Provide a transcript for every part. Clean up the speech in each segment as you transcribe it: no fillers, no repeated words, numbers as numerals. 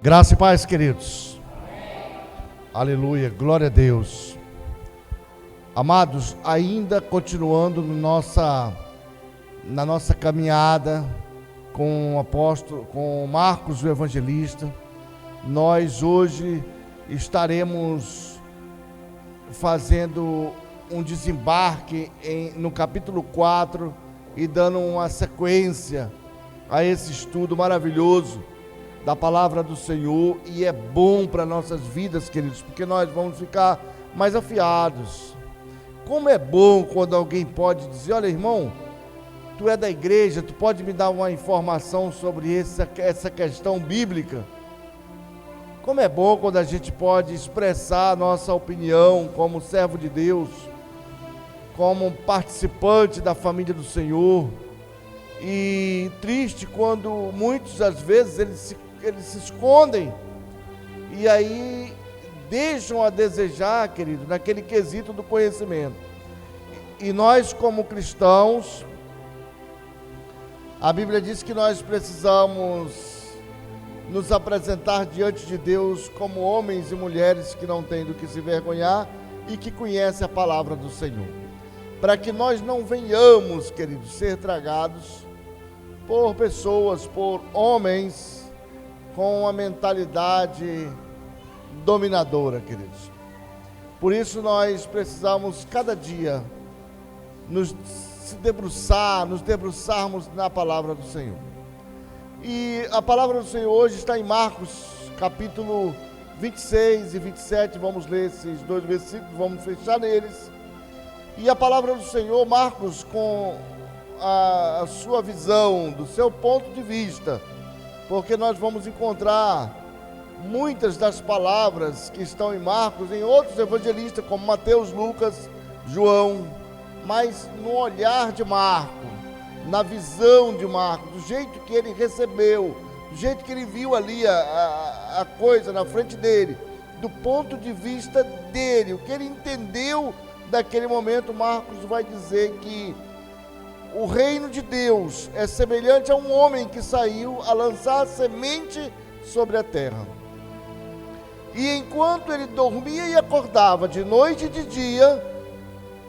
Graça e paz, queridos. Aleluia, glória a Deus. Amados, ainda continuando na nossa caminhada com o apóstolo, com Marcos o Evangelista, nós hoje estaremos fazendo um desembarque no capítulo 4 e dando uma sequência a esse estudo maravilhoso da palavra do Senhor, e é bom para nossas vidas, queridos, porque nós vamos ficar mais afiados. Como é bom quando alguém pode dizer: olha, irmão, tu é da igreja, tu pode me dar uma informação sobre essa questão bíblica? Como é bom quando a gente pode expressar a nossa opinião como servo de Deus, como participante da família do Senhor. E triste quando muitos, às vezes, eles se escondem e aí deixam a desejar, querido, naquele quesito do conhecimento. E nós, como cristãos, a Bíblia diz que nós precisamos nos apresentar diante de Deus como homens e mulheres que não têm do que se vergonhar e que conhecem a palavra do Senhor, para que nós não venhamos, queridos, ser tragados por pessoas, por homens com uma mentalidade dominadora, queridos. Por isso nós precisamos cada dia nos debruçarmos na palavra do Senhor. E a palavra do Senhor hoje está em Marcos, capítulo 26 e 27, vamos ler esses dois versículos, vamos fechar neles. E a palavra do Senhor, Marcos, com a sua visão, do seu ponto de vista, porque nós vamos encontrar muitas das palavras que estão em Marcos em outros evangelistas, como Mateus, Lucas, João, mas no olhar de Marcos, na visão de Marcos, do jeito que ele recebeu, do jeito que ele viu ali a coisa na frente dele, do ponto de vista dele, o que ele entendeu daquele momento. Marcos vai dizer que o reino de Deus é semelhante a um homem que saiu a lançar a semente sobre a terra. E enquanto ele dormia e acordava, de noite e de dia,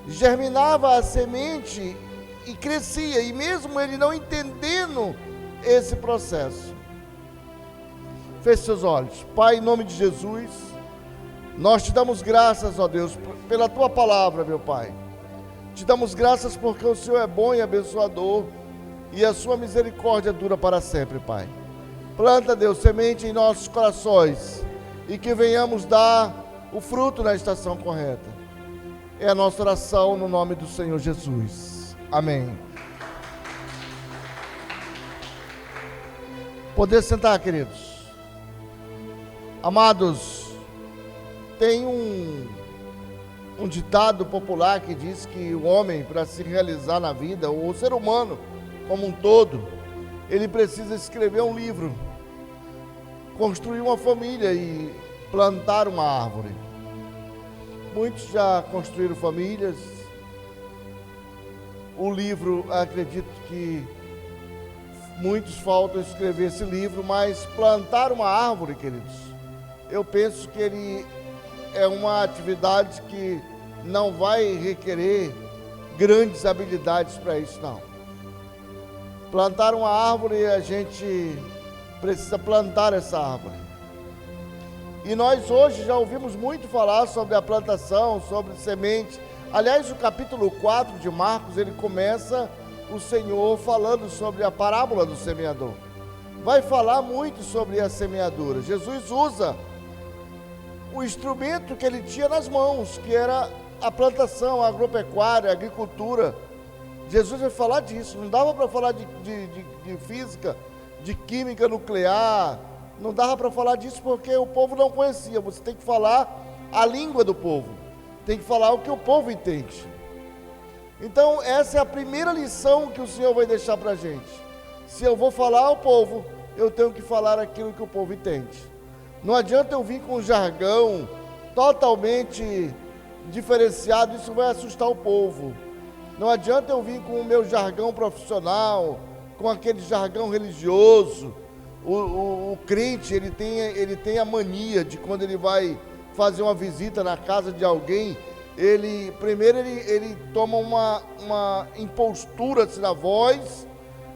germinava a semente e crescia, e mesmo ele não entendendo esse processo. Feche seus olhos. Pai, em nome de Jesus, nós te damos graças, ó Deus, pela tua palavra, meu Pai. Te damos graças porque o Senhor é bom e abençoador, e a sua misericórdia dura para sempre, Pai. Planta, Deus, semente em nossos corações, e que venhamos dar o fruto na estação correta. É a nossa oração no nome do Senhor Jesus. Amém. Poder sentar, queridos. Amados, tem um ditado popular que diz que o homem, para se realizar na vida, ou o ser humano como um todo, ele precisa escrever um livro, construir uma família e plantar uma árvore. Muitos já construíram famílias. O livro, acredito que muitos faltam escrever esse livro, mas plantar uma árvore, queridos, eu penso que ele é uma atividade que não vai requerer grandes habilidades para isso, não. Plantar uma árvore, a gente precisa plantar essa árvore. E nós hoje já ouvimos muito falar sobre a plantação, sobre semente. Aliás, o capítulo 4 de Marcos, ele começa o Senhor falando sobre a parábola do semeador. Vai falar muito sobre a semeadura. Jesus usa o instrumento que ele tinha nas mãos, que era a plantação, a agropecuária, a agricultura. Jesus vai falar disso. Não dava para falar de física, de química nuclear, não dava para falar disso porque o povo não conhecia. Você tem que falar a língua do povo, tem que falar o que o povo entende. Então essa é a primeira lição que o Senhor vai deixar para a gente. Se eu vou falar ao povo, eu tenho que falar aquilo que o povo entende. Não adianta eu vir com um jargão totalmente diferenciado, isso vai assustar o povo. Não adianta eu vir com o meu jargão profissional, com aquele jargão religioso, O crente, ele tem a mania de, quando ele vai fazer uma visita na casa de alguém, primeiro ele toma uma impostura assim, na voz,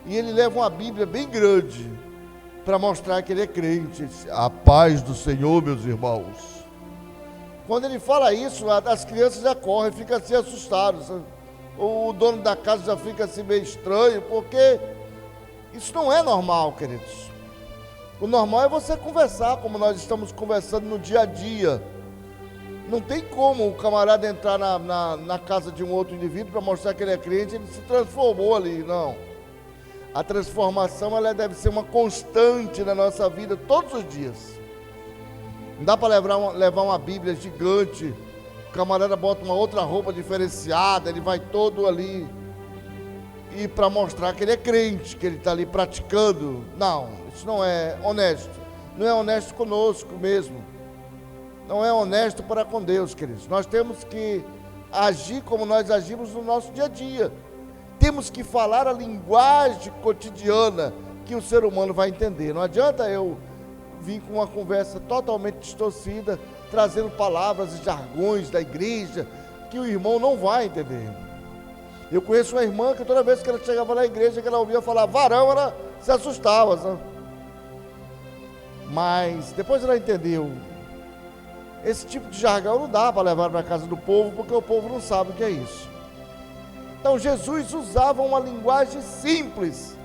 e ele leva uma Bíblia bem grande para mostrar que ele é crente. A paz do Senhor, meus irmãos. Quando ele fala isso, as crianças já correm, ficam assim assustadas. O dono da casa já fica assim meio estranho, porque isso não é normal, queridos. O normal é você conversar como nós estamos conversando no dia a dia. Não tem como o camarada entrar na casa de um outro indivíduo para mostrar que ele é crente, ele se transformou ali, não. A transformação, ela deve ser uma constante na nossa vida, todos os dias. Não dá para levar uma Bíblia gigante, o camarada bota uma outra roupa diferenciada, ele vai todo ali, e para mostrar que ele é crente, que ele está ali praticando. Não, isso não é honesto. Não é honesto conosco mesmo. Não é honesto para com Deus, queridos. Nós temos que agir como nós agimos no nosso dia a dia. Temos que falar a linguagem cotidiana que o ser humano vai entender. Não adianta eu vir com uma conversa totalmente distorcida, trazendo palavras e jargões da igreja, que o irmão não vai entender. Eu conheço uma irmã que toda vez que ela chegava na igreja, que ela ouvia falar varão, ela se assustava, sabe? Mas depois ela entendeu. Esse tipo de jargão não dá para levar para a casa do povo, porque o povo não sabe o que é isso. Então Jesus usava uma linguagem simples,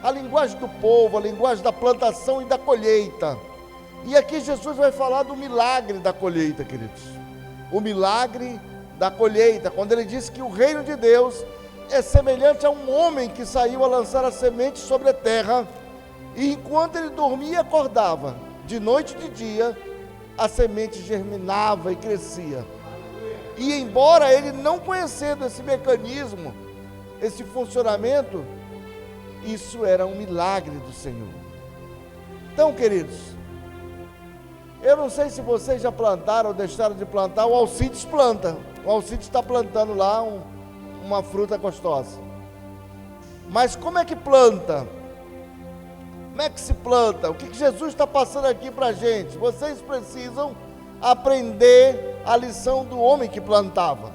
a linguagem do povo, a linguagem da plantação e da colheita. E aqui Jesus vai falar do milagre da colheita, queridos. O milagre da colheita, quando ele diz que o reino de Deus é semelhante a um homem que saiu a lançar a semente sobre a terra, e enquanto ele dormia e acordava, de noite e de dia, a semente germinava e crescia. E embora ele não conhecendo esse mecanismo, esse funcionamento, isso era um milagre do Senhor. Então, queridos, eu não sei se vocês já plantaram ou deixaram de plantar. O Alcides planta. O Alcides está plantando lá uma fruta gostosa. Mas como é que planta? Como é que se planta? O que Jesus está passando aqui para a gente? Vocês precisam aprender a lição do homem que plantava.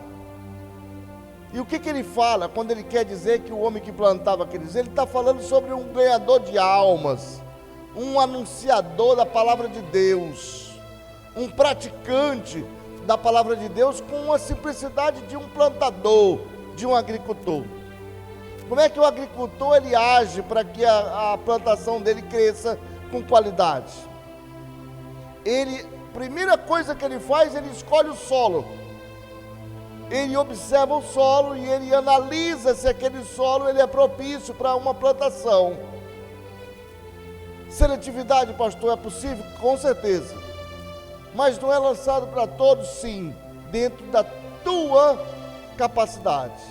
E o que ele fala quando ele quer dizer que o homem que plantava, queridos? Ele está falando sobre um ganhador de almas, um anunciador da palavra de Deus, um praticante da palavra de Deus, com a simplicidade de um plantador, de um agricultor. Como é que o agricultor ele age para que a plantação dele cresça com qualidade? Primeira coisa que ele faz, ele escolhe o solo. Ele observa o solo e ele analisa se aquele solo ele é propício para uma plantação. Seletividade, pastor, é possível? Com certeza. Mas não é lançado para todos, sim, dentro da tua capacidade.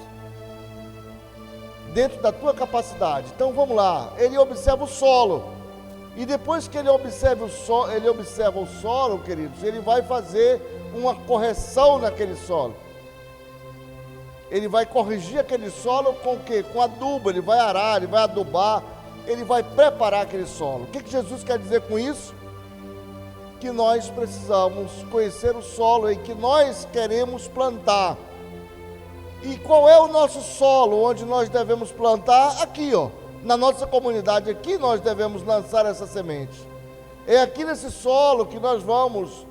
Dentro da tua capacidade. Então vamos lá, ele observa o solo. E depois que ele observa o solo, queridos, ele vai fazer uma correção naquele solo. Ele vai corrigir aquele solo com o quê? Com adubo. Ele vai arar, ele vai adubar, ele vai preparar aquele solo. O que Jesus quer dizer com isso? Que nós precisamos conhecer o solo em que nós queremos plantar. E qual é o nosso solo onde nós devemos plantar? Aqui, ó. Na nossa comunidade, aqui nós devemos lançar essa semente. É aqui nesse solo que nós vamos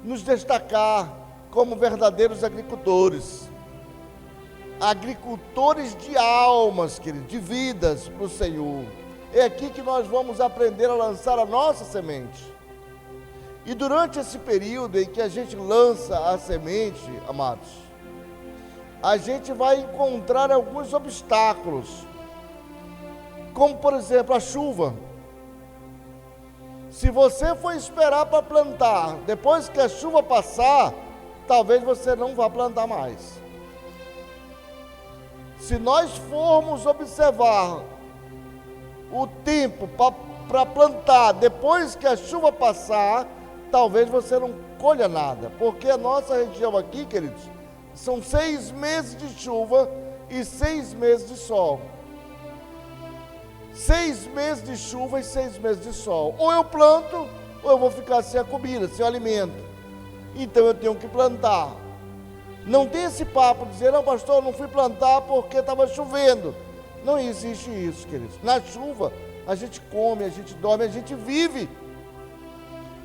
nos destacar como verdadeiros agricultores. Agricultores de almas, queridos, de vidas para o Senhor. É aqui que nós vamos aprender a lançar a nossa semente. E durante esse período em que a gente lança a semente, amados, a gente vai encontrar alguns obstáculos. Como, por exemplo, a chuva. Se você for esperar para plantar, depois que a chuva passar, talvez você não vá plantar mais. Se nós formos observar o tempo para plantar, depois que a chuva passar, talvez você não colha nada. Porque a nossa região aqui, queridos, são 6 meses de chuva e 6 meses de sol. 6 meses de chuva e 6 meses de sol. Ou eu planto, ou eu vou ficar sem a comida, sem o alimento. Então eu tenho que plantar. Não tem esse papo de dizer, não, pastor, eu não fui plantar porque estava chovendo. Não existe isso, queridos. Na chuva, a gente come, a gente dorme, a gente vive.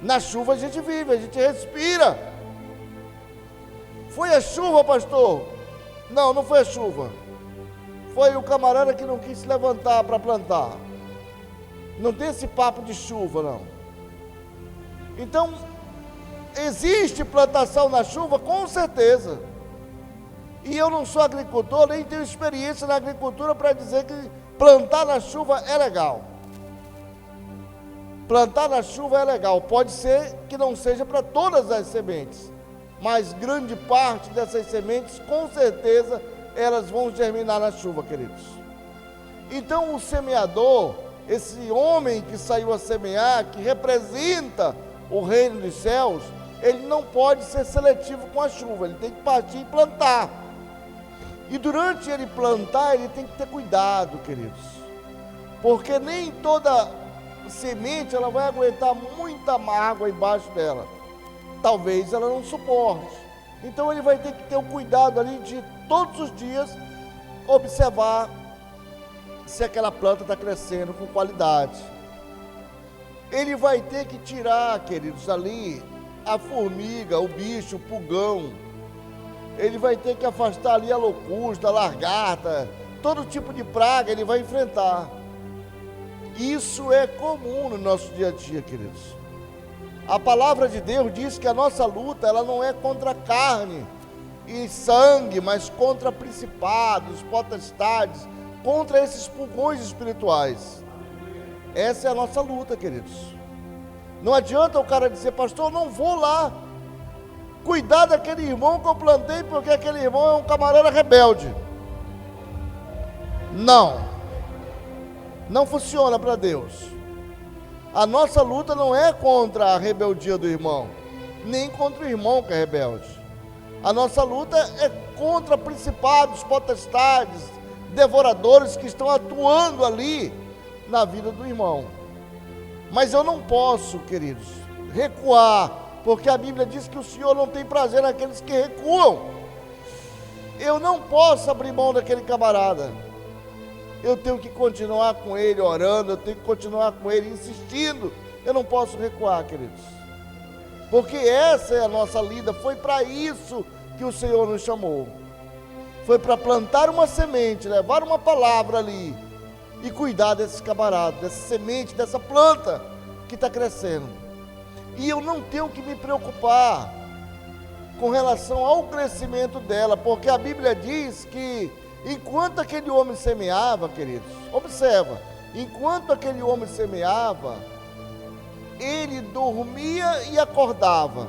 Na chuva a gente vive, a gente respira. Foi a chuva, pastor? Não, não foi a chuva. Foi o camarada que não quis se levantar para plantar. Não tem esse papo de chuva, não. Então, existe plantação na chuva? Com certeza. E eu não sou agricultor, nem tenho experiência na agricultura para dizer que plantar na chuva é legal. Plantar na chuva é legal. Pode ser que não seja para todas as sementes, mas grande parte dessas sementes, com certeza, elas vão germinar na chuva, queridos. Então o semeador, esse homem que saiu a semear, que representa o reino dos céus, ele não pode ser seletivo com a chuva, ele tem que partir e plantar. E durante ele plantar, ele tem que ter cuidado, queridos, porque nem toda semente ela vai aguentar muita água embaixo dela. Talvez ela não suporte. Então ele vai ter que ter o cuidado ali de todos os dias observar se aquela planta está crescendo com qualidade. Ele vai ter que tirar, queridos, ali a formiga, o bicho, o pulgão. Ele vai ter que afastar ali a locusta, a lagarta, todo tipo de praga ele vai enfrentar. Isso é comum no nosso dia a dia, queridos. A palavra de Deus diz que a nossa luta, ela não é contra carne e sangue, mas contra principados, potestades, contra esses pulgões espirituais. Essa é a nossa luta, queridos. Não adianta o cara dizer, pastor, eu não vou lá cuidar daquele irmão que eu plantei, porque aquele irmão é um camarada rebelde. Não funciona para Deus. A nossa luta não é contra a rebeldia do irmão, nem contra o irmão que é rebelde. A nossa luta é contra principados, potestades, devoradores que estão atuando ali na vida do irmão. Mas eu não posso, queridos, recuar, porque a Bíblia diz que o Senhor não tem prazer naqueles que recuam. Eu não posso abrir mão daquele camarada. Eu tenho que continuar com ele orando, eu tenho que continuar com ele insistindo. Eu não posso recuar, queridos. Porque essa é a nossa lida, foi para isso que o Senhor nos chamou. Foi para plantar uma semente, levar uma palavra ali e cuidar desses camaradas, dessa semente, dessa planta que está crescendo. E eu não tenho que me preocupar com relação ao crescimento dela, porque a Bíblia diz que enquanto aquele homem semeava, queridos, observa, enquanto aquele homem semeava, ele dormia e acordava,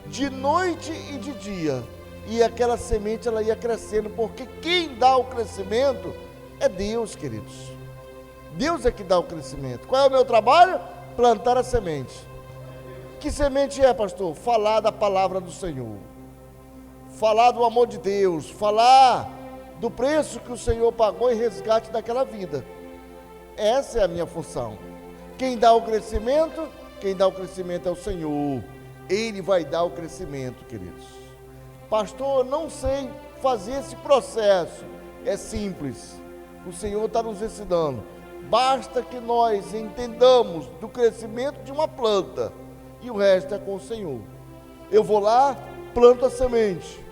de noite e de dia, e aquela semente ela ia crescendo, porque quem dá o crescimento é Deus, queridos. Deus é que dá o crescimento. Qual é o meu trabalho? Plantar a semente. Que semente é, pastor? Falar da palavra do Senhor, falar do amor de Deus, falar do preço que o Senhor pagou em resgate daquela vida. Essa é a minha função. Quem dá o crescimento? Quem dá o crescimento é o Senhor. Ele vai dar o crescimento, queridos. Pastor, eu não sei fazer esse processo. É simples. O Senhor está nos ensinando. Basta que nós entendamos do crescimento de uma planta e o resto é com o Senhor. Eu vou lá, planto a semente.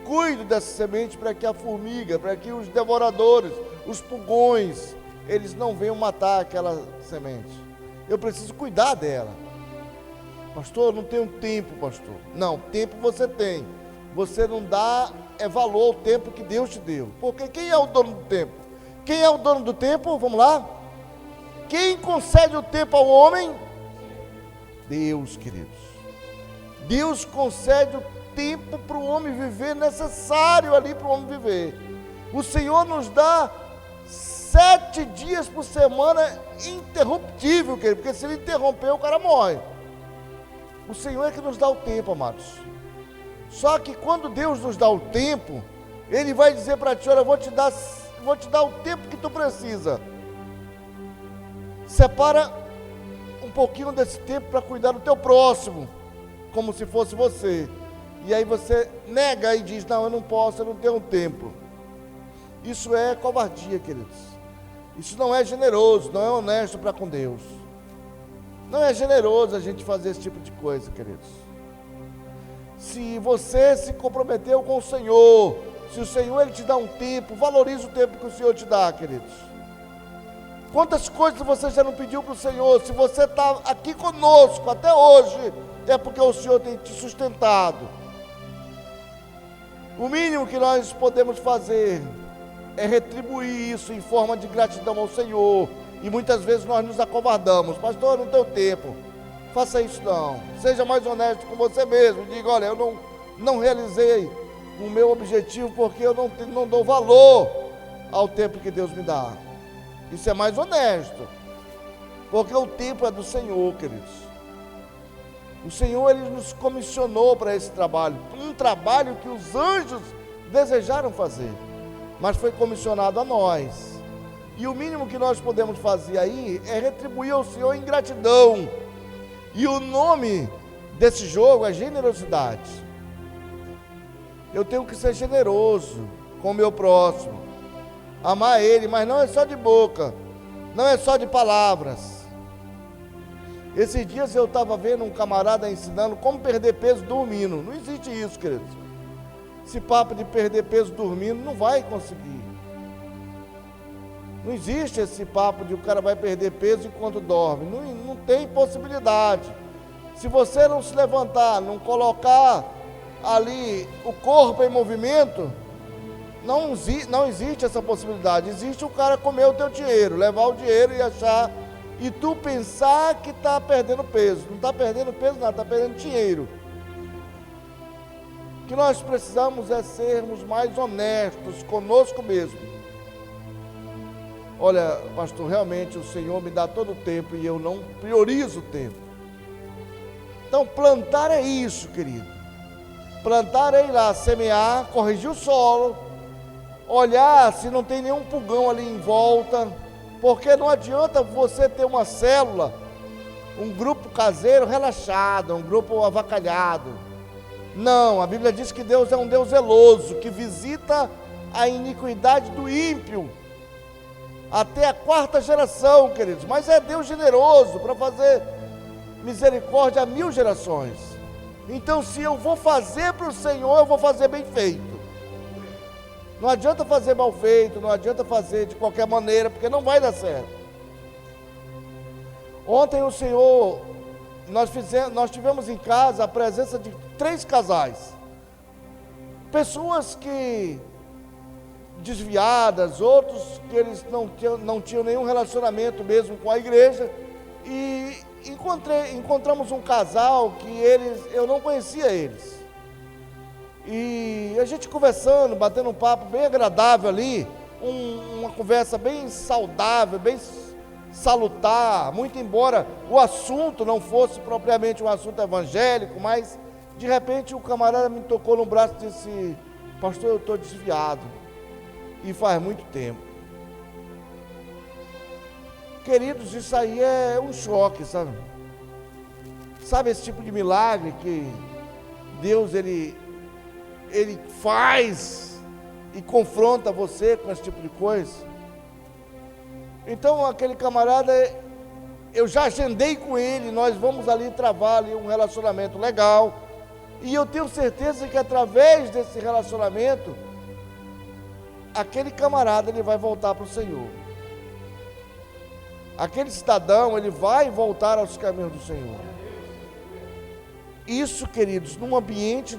Cuido dessa semente para que a formiga, para que os devoradores, os pulgões, eles não venham matar aquela semente. Eu preciso cuidar dela. Pastor, eu não tenho tempo, pastor. Não, tempo você tem. Você não dá valor ao tempo que Deus te deu. Porque quem é o dono do tempo? Quem é o dono do tempo? Vamos lá. Quem concede o tempo ao homem? Deus, queridos. Deus concede o tempo para o homem viver, necessário ali para o homem viver. O Senhor nos dá 7 dias por semana interruptível, querido, porque se ele interromper, o cara morre. O Senhor é que nos dá o tempo, amados. Só que quando Deus nos dá o tempo, Ele vai dizer para ti, olha, eu vou te dar o tempo que tu precisa. Separa um pouquinho desse tempo para cuidar do teu próximo, como se fosse você. E aí você nega e diz, não, eu não posso, eu não tenho tempo. Isso é covardia, queridos. Isso não é generoso, não é honesto para com Deus. Não é generoso a gente fazer esse tipo de coisa, queridos. Se você se comprometeu com o Senhor, se o Senhor ele te dá um tempo, valorize o tempo que o Senhor te dá, queridos. Quantas coisas você já não pediu para o Senhor? Se você está aqui conosco até hoje, é porque o Senhor tem te sustentado. O mínimo que nós podemos fazer é retribuir isso em forma de gratidão ao Senhor. E muitas vezes nós nos acovardamos. Pastor, não tenho tempo. Faça isso não. Seja mais honesto com você mesmo. Diga, olha, eu não realizei o meu objetivo porque eu não dou valor ao tempo que Deus me dá. Isso é mais honesto. Porque o tempo é do Senhor, queridos. O Senhor, Ele nos comissionou para esse trabalho. Um trabalho que os anjos desejaram fazer. Mas foi comissionado a nós. E o mínimo que nós podemos fazer aí é retribuir ao Senhor em gratidão. E o nome desse jogo é generosidade. Eu tenho que ser generoso com o meu próximo. Amar ele, mas não é só de boca. Não é só de palavras. Esses dias eu estava vendo um camarada ensinando como perder peso dormindo. Não existe isso, queridos. Esse papo de perder peso dormindo não vai conseguir. Não existe esse papo de o cara vai perder peso enquanto dorme. Não tem possibilidade. Se você não se levantar, não colocar ali o corpo em movimento, não existe essa possibilidade. Existe o cara comer o teu dinheiro, levar o dinheiro e achar, e tu pensar que está perdendo peso. Não está perdendo peso nada, está perdendo dinheiro. O que nós precisamos é sermos mais honestos conosco mesmo. Olha, pastor, realmente o Senhor me dá todo o tempo e eu não priorizo o tempo. Então, plantar é isso, querido. Plantar é ir lá, semear, corrigir o solo, olhar se não tem nenhum pulgão ali em volta, porque não adianta você ter uma célula, um grupo caseiro relaxado, um grupo avacalhado. Não, a Bíblia diz que Deus é um Deus zeloso, que visita a iniquidade do ímpio, até a 4ª geração, queridos, mas é Deus generoso para fazer misericórdia a 1000 gerações. Então, se eu vou fazer para o Senhor, eu vou fazer bem feito. Não adianta fazer mal feito, não adianta fazer de qualquer maneira, porque não vai dar certo. Ontem o Senhor, nós tivemos em casa a presença de 3 casais. Pessoas que desviadas, outros que eles não tinham nenhum relacionamento mesmo com a igreja, e encontramos um casal que eu não conhecia eles, e a gente conversando, batendo um papo bem agradável ali, uma conversa bem saudável, bem salutar, muito embora o assunto não fosse propriamente um assunto evangélico, mas de repente o camarada me tocou no braço e disse: pastor, eu estou desviado. E faz muito tempo. Queridos, isso aí é um choque, sabe? Sabe esse tipo de milagre que Deus, ele faz e confronta você com esse tipo de coisa? Então, aquele camarada, eu já agendei com ele, nós vamos ali travar ali um relacionamento legal. E eu tenho certeza que através desse relacionamento, aquele camarada, ele vai voltar para o Senhor. Aquele cidadão, ele vai voltar aos caminhos do Senhor. Isso, queridos, num ambiente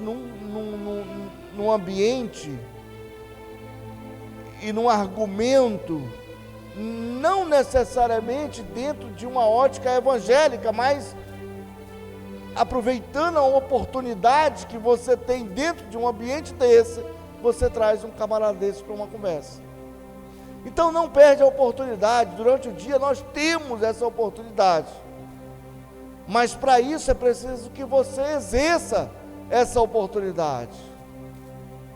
e num argumento, não necessariamente dentro de uma ótica evangélica, mas aproveitando a oportunidade que você tem dentro de um ambiente desse, você traz um camarada desse para uma conversa. Então não perde a oportunidade. Durante o dia nós temos essa oportunidade, mas para isso é preciso que você exerça essa oportunidade.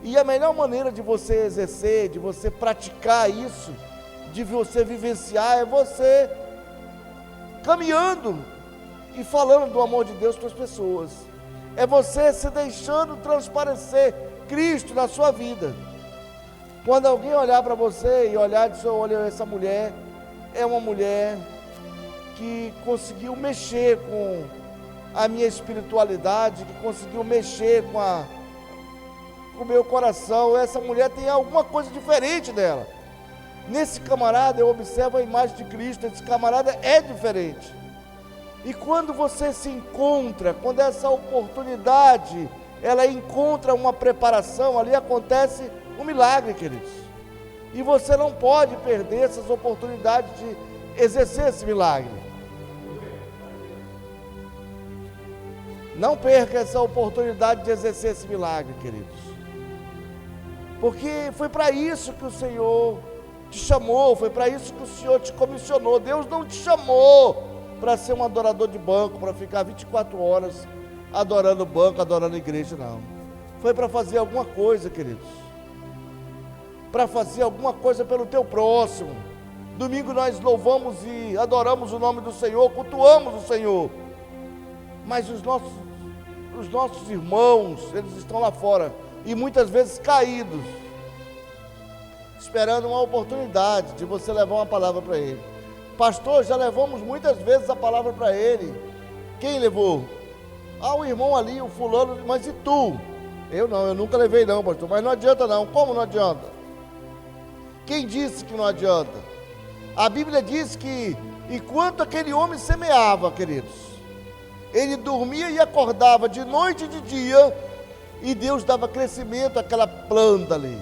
E a melhor maneira de você exercer, de você praticar isso, de você vivenciar, é você caminhando e falando do amor de Deus para as pessoas. É você se deixando transparecer Cristo na sua vida. Quando alguém olhar para você e olhar e dizer, olha, essa mulher é uma mulher que conseguiu mexer com a minha espiritualidade, que conseguiu mexer com o meu coração, essa mulher tem alguma coisa diferente dela. Nesse camarada eu observo a imagem de Cristo, esse camarada é diferente. E quando você se encontra, quando essa oportunidade, ela encontra uma preparação, ali acontece um milagre, queridos. E você não pode perder essas oportunidades de exercer esse milagre. Não perca essa oportunidade de exercer esse milagre, queridos. Porque foi para isso que o Senhor te chamou, foi para isso que o Senhor te comissionou. Deus não te chamou para ser um adorador de banco, para ficar 24 horas adorando banco, adorando igreja, não. Foi para fazer alguma coisa, queridos. Para fazer alguma coisa pelo teu próximo. Domingo nós louvamos e adoramos o nome do Senhor, cultuamos o Senhor. Mas os nossos irmãos, eles estão lá fora e muitas vezes caídos, esperando uma oportunidade de você levar uma palavra para ele. Pastor, já levamos muitas vezes a palavra para ele. Quem levou? O irmão ali, o fulano, mas e tu? Eu não, eu nunca levei não, pastor, mas não adianta não. Como não adianta? Quem disse que não adianta? A Bíblia diz que enquanto aquele homem semeava, queridos, ele dormia e acordava de noite e de dia, e Deus dava crescimento àquela planta ali.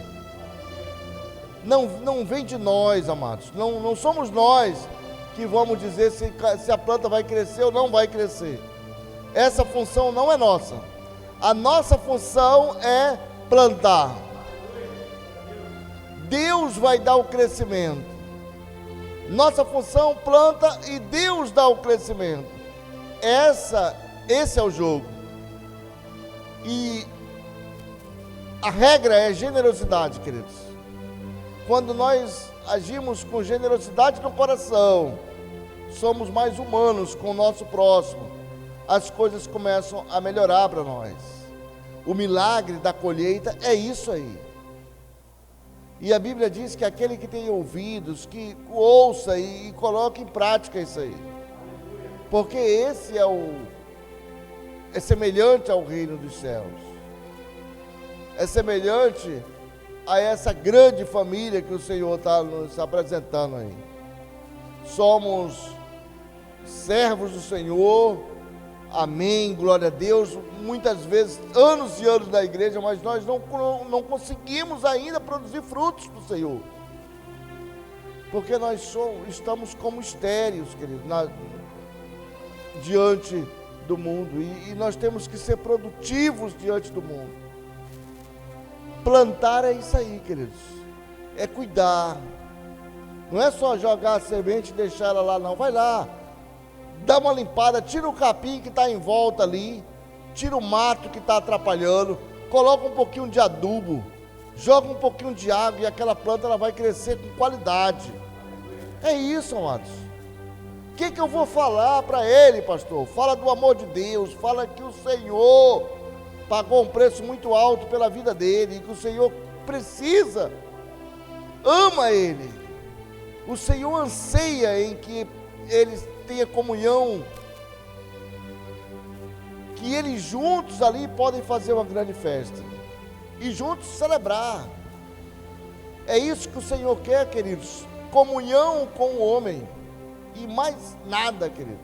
Não vem de nós, amados, não somos nós que vamos dizer se a planta vai crescer ou não vai crescer. Essa função não é nossa. A nossa função é plantar. Deus vai dar o crescimento. Nossa função planta e Deus dá o crescimento. Esse é o jogo. E a regra é generosidade, queridos. Quando nós agimos com generosidade no coração, somos mais humanos com o nosso próximo, as coisas começam a melhorar para nós. O milagre da colheita é isso aí. E a Bíblia diz que aquele que tem ouvidos, que ouça e coloque em prática isso aí. Porque esse é semelhante ao reino dos céus. É semelhante a essa grande família que o Senhor está nos apresentando aí. Somos servos do Senhor, amém, glória a Deus, muitas vezes, anos e anos na igreja, mas nós não conseguimos ainda produzir frutos do Senhor. Porque nós estamos como estéreos, queridos, diante do mundo, e nós temos que ser produtivos diante do mundo. Plantar é isso aí, queridos, é cuidar, não é só jogar a semente e deixar ela lá, não. Vai lá, dá uma limpada, tira o capim que está em volta ali, tira o mato que está atrapalhando, coloca um pouquinho de adubo, joga um pouquinho de água e aquela planta ela vai crescer com qualidade. É isso, amados. O que eu vou falar para ele, pastor? Fala do amor de Deus, fala que o Senhor pagou um preço muito alto pela vida dele, e que o Senhor precisa, ama ele. O Senhor anseia em que eles tenham comunhão, que eles juntos ali podem fazer uma grande festa, e juntos celebrar. É isso que o Senhor quer, queridos, comunhão com o homem, e mais nada, querido.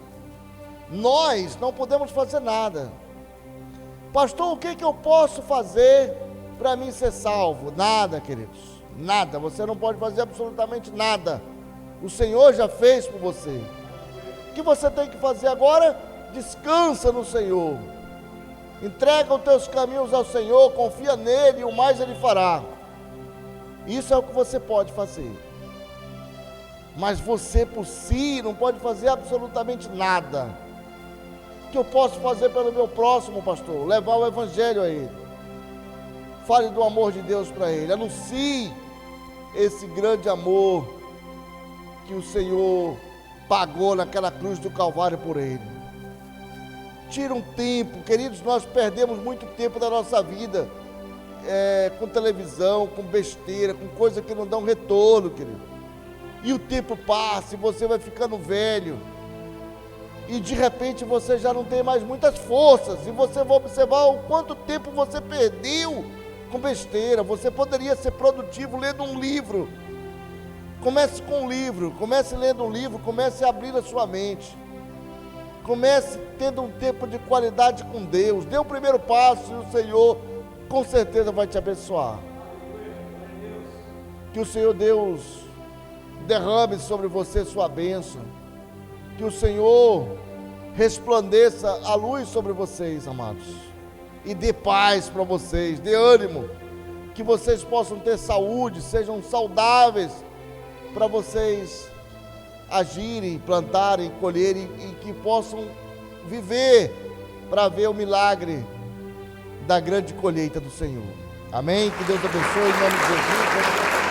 Nós não podemos fazer nada. Pastor, o que eu posso fazer para mim ser salvo? Nada, queridos, nada. Você não pode fazer absolutamente nada. O Senhor já fez por você. O que você tem que fazer agora? Descansa no Senhor. Entrega os teus caminhos ao Senhor, confia nele e o mais ele fará. Isso é o que você pode fazer. Mas você por si não pode fazer absolutamente nada. O que eu posso fazer pelo meu próximo, pastor? Levar o evangelho a ele. Fale do amor de Deus para ele. Anuncie esse grande amor que o Senhor pagou naquela cruz do Calvário por ele. Tira um tempo, queridos, nós perdemos muito tempo da nossa vida com televisão, com besteira, com coisa que não dão retorno, querido. E o tempo passa e você vai ficando velho. E de repente você já não tem mais muitas forças. E você vai observar o quanto tempo você perdeu com besteira. Você poderia ser produtivo lendo um livro. Comece com um livro, comece lendo um livro, comece a abrir a sua mente. Comece tendo um tempo de qualidade com Deus. Dê o primeiro passo e o Senhor com certeza vai te abençoar. Que o Senhor Deus derrame sobre você sua bênção. Que o Senhor resplandeça a luz sobre vocês, amados. E dê paz para vocês, dê ânimo. Que vocês possam ter saúde, sejam saudáveis para vocês agirem, plantarem, colherem e que possam viver para ver o milagre da grande colheita do Senhor. Amém? Que Deus abençoe em nome de Jesus.